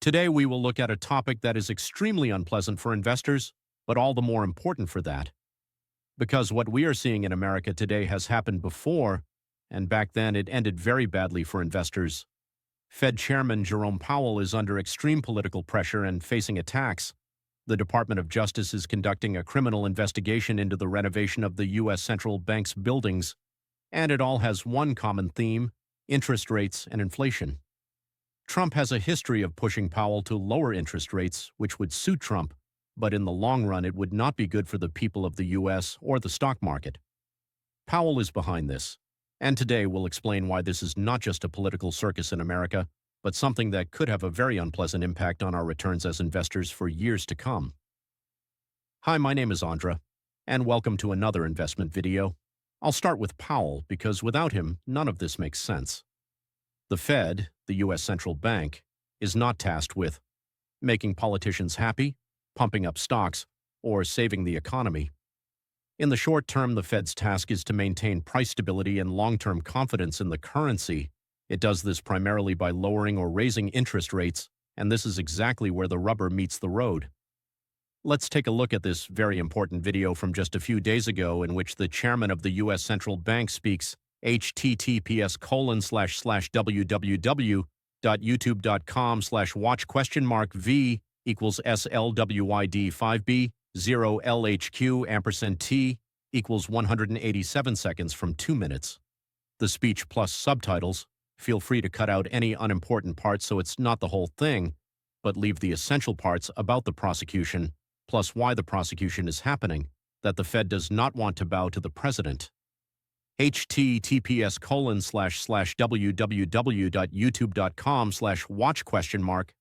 Today, we will look at a topic that is extremely unpleasant for investors, but all the more important for that. Because what we are seeing in America today has happened before, and back then it ended very badly for investors. Fed Chairman Jerome Powell is under extreme political pressure and facing attacks. The Department of Justice is conducting a criminal investigation into the renovation of the U.S. central bank's buildings, and it all has one common theme: interest rates and inflation. Trump has a history of pushing Powell to lower interest rates, which would suit Trump, but in the long run it would not be good for the people of the U.S. or the stock market. Powell is behind this, and today we'll explain why this is not just a political circus in America, but something that could have a very unpleasant impact on our returns as investors for years to come. Hi, my name is Andra, and welcome to another investment video. I'll start with Powell because without him, none of this makes sense. The Fed, the U.S. central bank, is not tasked with making politicians happy, pumping up stocks, or saving the economy. In the short term, the Fed's task is to maintain price stability and long-term confidence in the currency. It does this primarily by lowering or raising interest rates, and this is exactly where the rubber meets the road. Let's take a look at this very important video from just a few days ago in which the chairman of the U.S. central bank speaks https://www.youtube.com/watch?v equals SLWID5B 0 LHQ T equals 187 seconds from 2 minutes. The speech plus subtitles. Feel free to cut out any unimportant parts so it's not the whole thing, but leave the essential parts about the prosecution, plus why the prosecution is happening, that the Fed does not want to bow to the president. https://www.youtube.com/watch??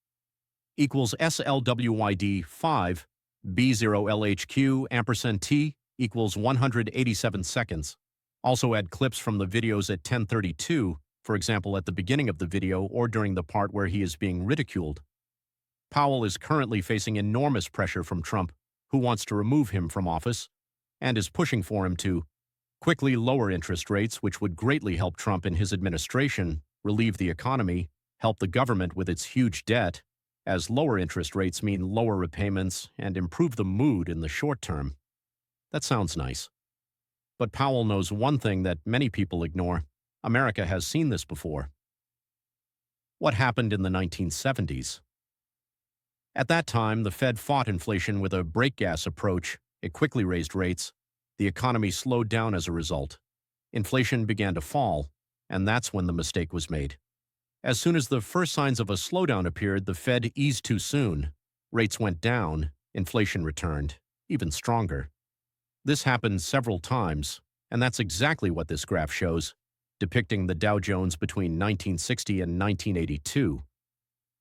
equals SLWID5 B0LHQ T equals 187 seconds. Also add clips from the videos at 10:32, for example at the beginning of the video or during the part where he is being ridiculed. Powell is currently facing enormous pressure from Trump, who wants to remove him from office, and is pushing for him to quickly lower interest rates, which would greatly help Trump in his administration, relieve the economy, help the government with its huge debt, as lower interest rates mean lower repayments and improve the mood in the short term. That sounds nice. But Powell knows one thing that many people ignore. America has seen this before. What happened in the 1970s? At that time, the Fed fought inflation with a break gas approach. It quickly raised rates. The economy slowed down as a result. Inflation began to fall, and that's when the mistake was made. As soon as the first signs of a slowdown appeared, the Fed eased too soon. Rates went down, inflation returned, even stronger. This happened several times, and that's exactly what this graph shows, depicting the Dow Jones between 1960 and 1982.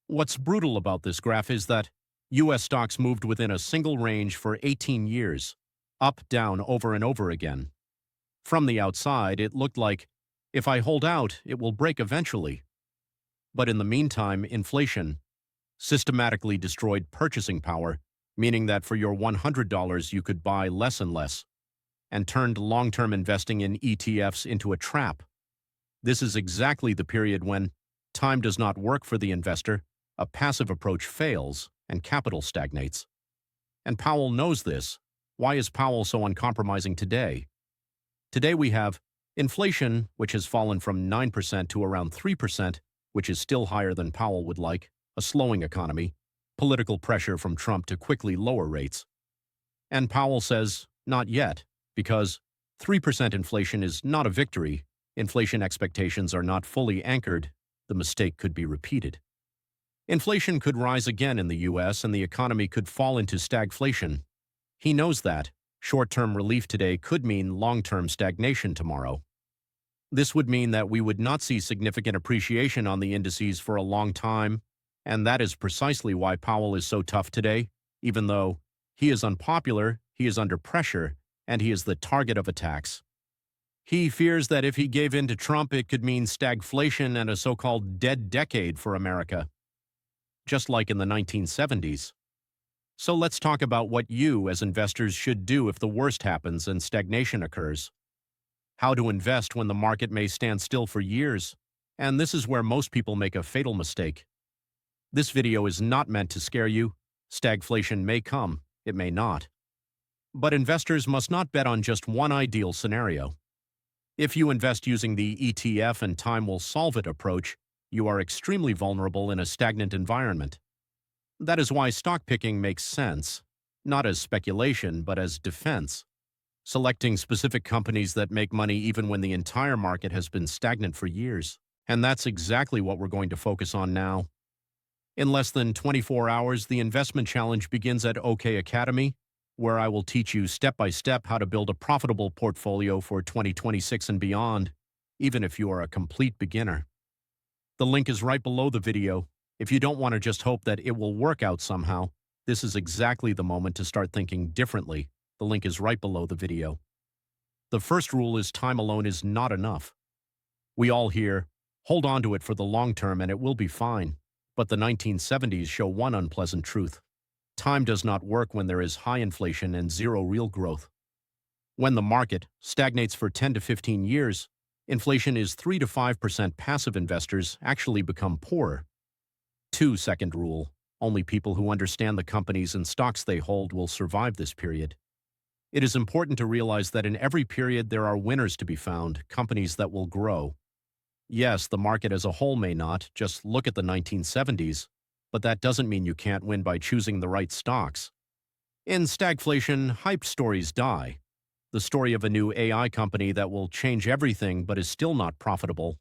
What's brutal about this graph is that U.S. stocks moved within a single range for 18 years, up, down, over and over again. From the outside, it looked like, if I hold out, it will break eventually. But in the meantime, inflation systematically destroyed purchasing power, meaning that for your $100 you could buy less and less, and turned long-term investing in ETFs into a trap. This is exactly the period when time does not work for the investor, a passive approach fails, and capital stagnates. And Powell knows this. Why is Powell so uncompromising today? Today we have inflation, which has fallen from 9% to around 3%, which is still higher than Powell would like, a slowing economy, political pressure from Trump to quickly lower rates. And Powell says, not yet, because 3% inflation is not a victory. Inflation expectations are not fully anchored. The mistake could be repeated. Inflation could rise again in the U.S. and the economy could fall into stagflation. He knows that. Short-term relief today could mean long-term stagnation tomorrow. This would mean that we would not see significant appreciation on the indices for a long time, and that is precisely why Powell is so tough today. Even though he is unpopular, he is under pressure, and he is the target of attacks. He fears that if he gave in to Trump, it could mean stagflation and a so-called dead decade for America, just like in the 1970s. So let's talk about what you, as investors, should do if the worst happens and stagnation occurs. How to invest when the market may stand still for years. And this is where most people make a fatal mistake. This video is not meant to scare you. Stagflation may come, it may not. But investors must not bet on just one ideal scenario. If you invest using the ETF and time will solve it approach, you are extremely vulnerable in a stagnant environment. That is why stock picking makes sense, not as speculation, but as defense. Selecting specific companies that make money even when the entire market has been stagnant for years. And that's exactly what we're going to focus on now. In less than 24 hours, the investment challenge begins at OK Academy, where I will teach you step-by-step how to build a profitable portfolio for 2026 and beyond, even if you are a complete beginner. The link is right below the video. If you don't want to just hope that it will work out somehow, this is exactly the moment to start thinking differently. The link is right below the video. The first rule is time alone is not enough. We all hear, hold on to it for the long term and it will be fine. But the 1970s show one unpleasant truth. Time does not work when there is high inflation and zero real growth. When the market stagnates for 10 to 15 years, inflation is 3 to 5%. Passive investors actually become poorer. Second rule, only people who understand the companies and stocks they hold will survive this period. It is important to realize that in every period there are winners to be found, companies that will grow. Yes, the market as a whole may not, just look at the 1970s. But that doesn't mean you can't win by choosing the right stocks. In stagflation, hype stories die. The story of a new AI company that will change everything but is still not profitable.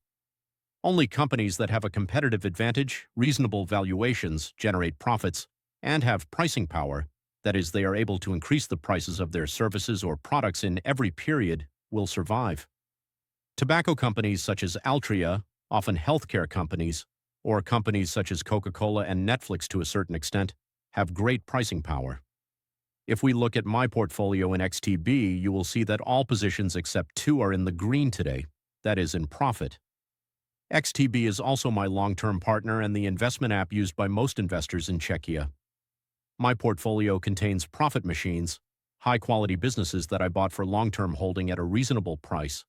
Only companies that have a competitive advantage, reasonable valuations, generate profits, and have pricing power, that is, they are able to increase the prices of their services or products in every period, will survive. Tobacco companies such as Altria, often healthcare companies, or companies such as Coca-Cola and Netflix to a certain extent, have great pricing power. If we look at my portfolio in XTB, you will see that all positions except 2 are in the green today, that is, in profit. XTB is also my long-term partner and the investment app used by most investors in Czechia. My portfolio contains profit machines, high-quality businesses that I bought for long-term holding at a reasonable price.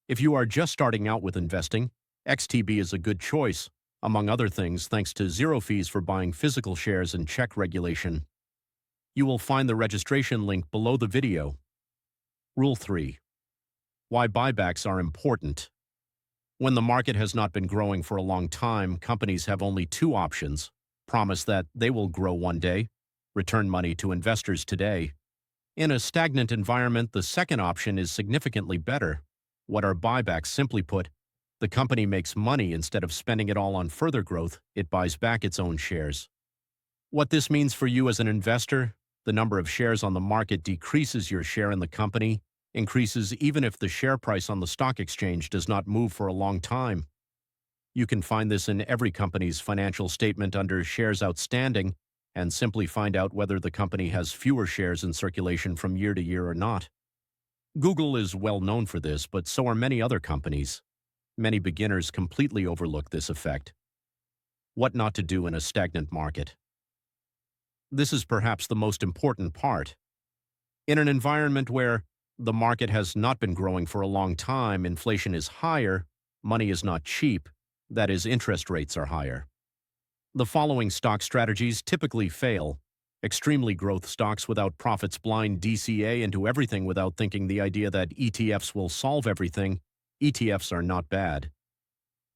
If you are just starting out with investing, XTB is a good choice, among other things, thanks to zero fees for buying physical shares and Czech regulation. You will find the registration link below the video. Rule 3. Why buybacks are important. When the market has not been growing for a long time, companies have only 2 options. Promise that they will grow one day, return money to investors today. In a stagnant environment, the second option is significantly better. What are buybacks? Simply put, the company makes money instead of spending it all on further growth, it buys back its own shares. What this means for you as an investor, the number of shares on the market decreases, your share in the company increases even if the share price on the stock exchange does not move for a long time. You can find this in every company's financial statement under shares outstanding and simply find out whether the company has fewer shares in circulation from year to year or not. Google is well known for this, but so are many other companies. Many beginners completely overlook this effect. What not to do in a stagnant market. This is perhaps the most important part. In an environment where the market has not been growing for a long time, inflation is higher, money is not cheap, that is, interest rates are higher. The following stock strategies typically fail. Extremely growth stocks without profits, blind DCA into everything without thinking, the idea that ETFs will solve everything. ETFs are not bad.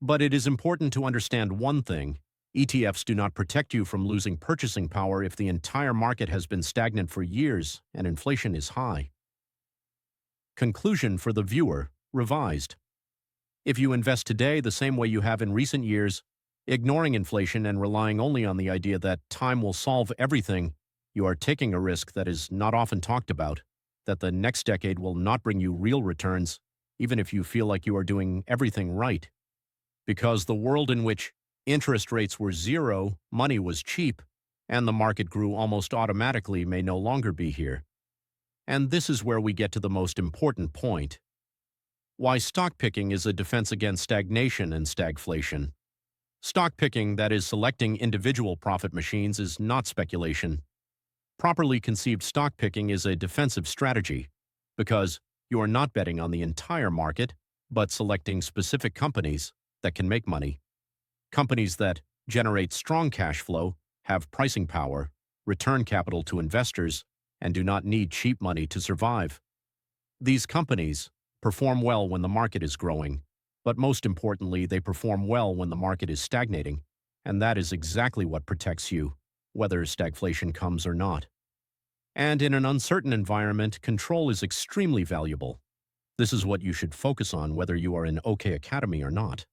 But it is important to understand one thing. ETFs do not protect you from losing purchasing power if the entire market has been stagnant for years and inflation is high. Conclusion for the viewer, revised. If you invest today the same way you have in recent years, ignoring inflation and relying only on the idea that time will solve everything, you are taking a risk that is not often talked about, that the next decade will not bring you real returns, even if you feel like you are doing everything right. Because the world in which interest rates were zero, money was cheap, and the market grew almost automatically may no longer be here. And this is where we get to the most important point. Why stock picking is a defense against stagnation and stagflation. Stock picking, that is, selecting individual profit machines, is not speculation. Properly conceived stock picking is a defensive strategy, because you are not betting on the entire market, but selecting specific companies that can make money. Companies that generate strong cash flow, have pricing power, return capital to investors, and do not need cheap money to survive. These companies perform well when the market is growing, but most importantly, they perform well when the market is stagnating, and that is exactly what protects you, whether stagflation comes or not. And in an uncertain environment, control is extremely valuable. This is what you should focus on whether you are in OK Academy or not.